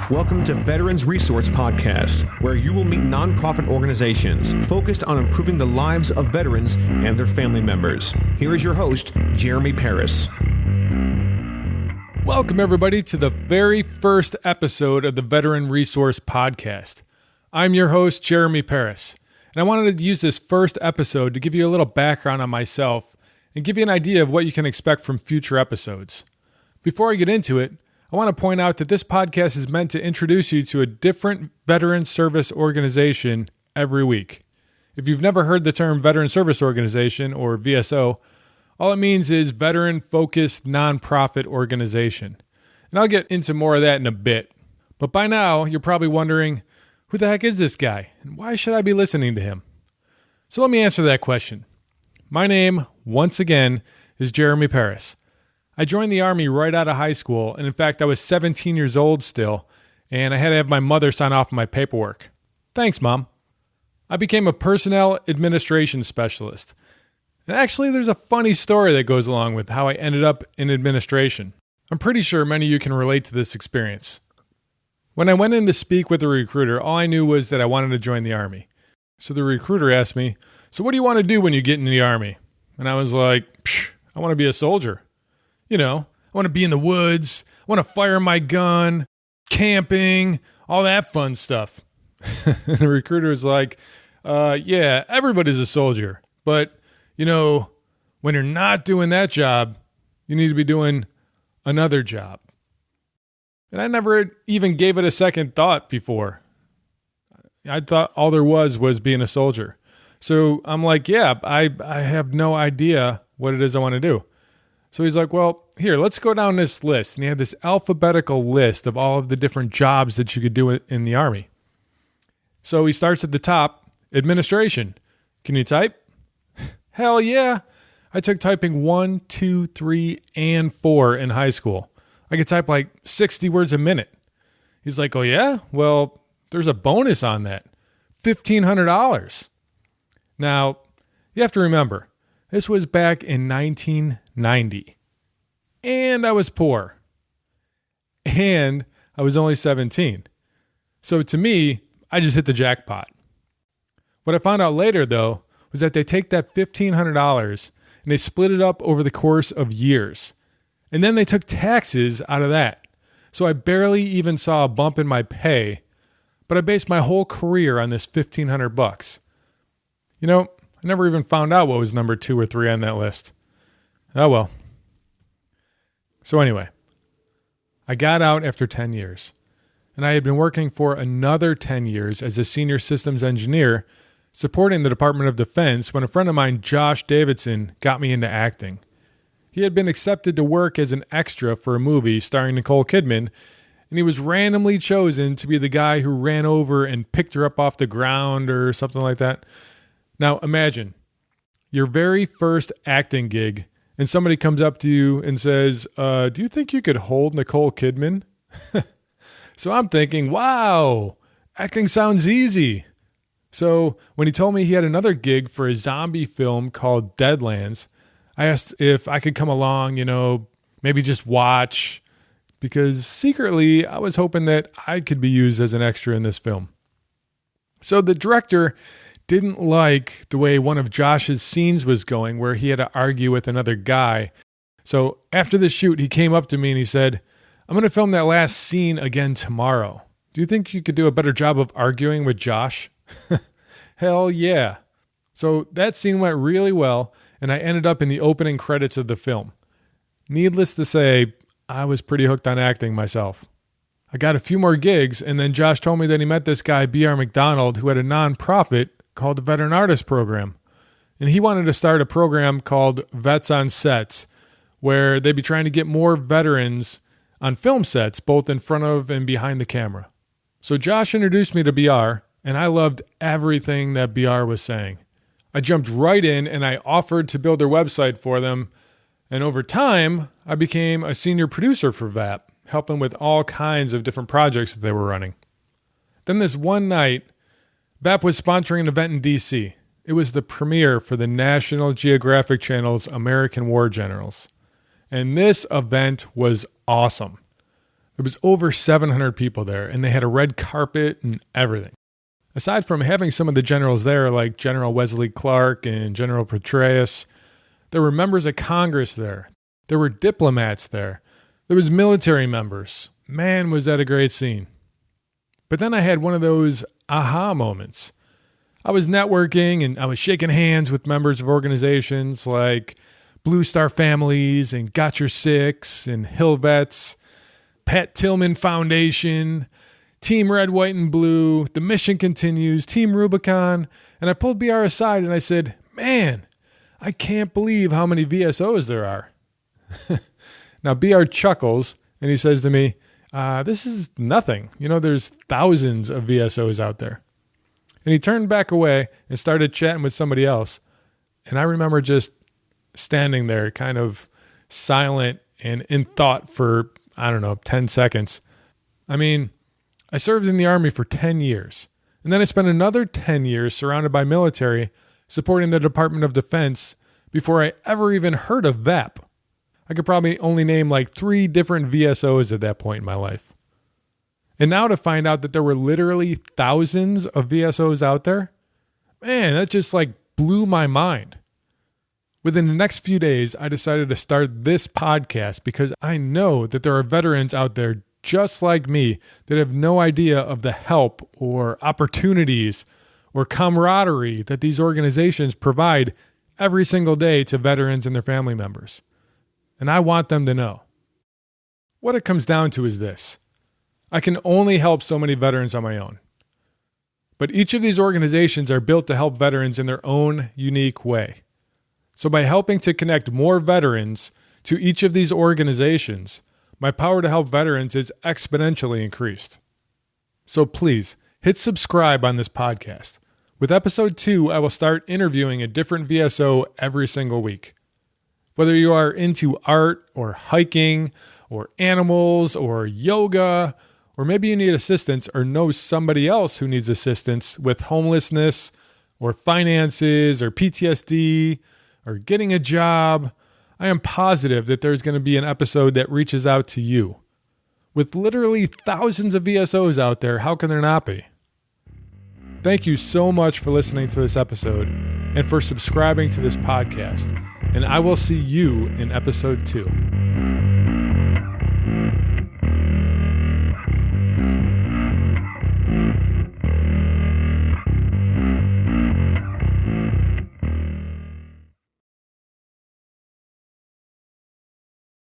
Welcome to Veterans Resource Podcast, where you will meet nonprofit organizations focused on improving the lives of veterans and their family members. Here is your host, Jeremy Paris. Welcome, everybody, to the very first episode of the Veteran Resource Podcast. I'm your host, Jeremy Paris, and I wanted to use this first episode to give you a little background on myself and give you an idea of what you can expect from future episodes. Before I get into it, I want to point out that this podcast is meant to introduce you to a different veteran service organization every week. If you've never heard the term Veteran Service Organization, or VSO, all it means is Veteran-Focused Nonprofit Organization. And I'll get into more of that in a bit. But by now, you're probably wondering, who the heck is this guy? And why should I be listening to him? So let me answer that question. My name, once again, is Jeremy Paris. I joined the Army right out of high school, and in fact, I was 17 years old still, and I had to have my mother sign off my paperwork. Thanks, Mom. I became a personnel administration specialist. And actually, there's a funny story that goes along with how I ended up in administration. I'm pretty sure many of you can relate to this experience. When I went in to speak with the recruiter, all I knew was that I wanted to join the Army. So the recruiter asked me, "So what do you want to do when you get in the Army?" And I was like, I want to be a soldier. You know, I want to be in the woods, I want to fire my gun, camping, all that fun stuff. And the recruiter was like, yeah, everybody's a soldier. But, you know, when you're not doing that job, you need to be doing another job. And I never even gave it a second thought before. I thought all there was being a soldier. So I'm like, yeah, I have no idea what it is I want to do. So he's like, well, here, let's go down this list. And he had this alphabetical list of all of the different jobs that you could do in the Army. So he starts at the top, administration. Can you type? Hell yeah. I took typing 1, 2, 3, and 4 in high school. I could type like 60 words a minute. He's like, oh yeah? Well, there's a bonus on that. $1,500. Now, you have to remember, this was back in 1990. And I was poor. And I was only 17. So to me, I just hit the jackpot. What I found out later, though, was that they take that $1,500 and they split it up over the course of years. And then they took taxes out of that. So I barely even saw a bump in my pay, but I based my whole career on this $1,500. You know, I never even found out what was number 2 or 3 on that list. Oh well. So anyway, I got out after 10 years, and I had been working for another 10 years as a senior systems engineer supporting the Department of Defense when a friend of mine, Josh Davidson, got me into acting. He had been accepted to work as an extra for a movie starring Nicole Kidman, and he was randomly chosen to be the guy who ran over and picked her up off the ground or something like that. Now imagine your very first acting gig and somebody comes up to you and says, do you think you could hold Nicole Kidman? So I'm thinking, wow, acting sounds easy. So when he told me he had another gig for a zombie film called Deadlands, I asked if I could come along, you know, maybe just watch, because secretly I was hoping that I could be used as an extra in this film. So the director didn't like the way one of Josh's scenes was going, where he had to argue with another guy. So after the shoot, he came up to me and he said, I'm going to film that last scene again tomorrow. Do you think you could do a better job of arguing with Josh? Hell yeah. So that scene went really well, and I ended up in the opening credits of the film. Needless to say, I was pretty hooked on acting myself. I got a few more gigs, and then Josh told me that he met this guy, B.R. McDonald, who had a nonprofit called the Veteran Artist Program. And he wanted to start a program called Vets on Sets, where they'd be trying to get more veterans on film sets, both in front of and behind the camera. So Josh introduced me to BR, and I loved everything that BR was saying. I jumped right in, and I offered to build their website for them. And over time, I became a senior producer for VAP, helping with all kinds of different projects that they were running. Then this one night, VAP was sponsoring an event in D.C. It was the premiere for the National Geographic Channel's American War Generals. And this event was awesome. There was over 700 people there, and they had a red carpet and everything. Aside from having some of the generals there, like General Wesley Clark and General Petraeus, there were members of Congress there. There were diplomats there. There was military members. Man, was that a great scene. But then I had one of those aha moments. I was networking and I was shaking hands with members of organizations like Blue Star Families and Got Your Six and Hill Vets, Pat Tillman Foundation, Team Red, White, and Blue, The Mission Continues, Team Rubicon, and I pulled BR aside and I said, man, I can't believe how many VSOs there are. Now, BR chuckles and he says to me, this is nothing. There's thousands of VSOs out there. And he turned back away and started chatting with somebody else. And I remember just standing there kind of silent and in thought for, 10 seconds. I served in the Army for 10 years. And then I spent another 10 years surrounded by military supporting the Department of Defense before I ever even heard of VAP. I could probably only name like 3 different VSOs at that point in my life. And now to find out that there were literally thousands of VSOs out there, man, that just blew my mind. Within the next few days, I decided to start this podcast because I know that there are veterans out there just like me that have no idea of the help or opportunities or camaraderie that these organizations provide every single day to veterans and their family members. And I want them to know. What it comes down to is this. I can only help so many veterans on my own. But each of these organizations are built to help veterans in their own unique way. So by helping to connect more veterans to each of these organizations, my power to help veterans is exponentially increased. So please, hit subscribe on this podcast. With episode 2, I will start interviewing a different VSO every single week. Whether you are into art or hiking or animals or yoga, or maybe you need assistance or know somebody else who needs assistance with homelessness or finances or PTSD or getting a job, I am positive that there's going to be an episode that reaches out to you. With literally thousands of VSOs out there, how can there not be? Thank you so much for listening to this episode and for subscribing to this podcast. And I will see you in episode 2.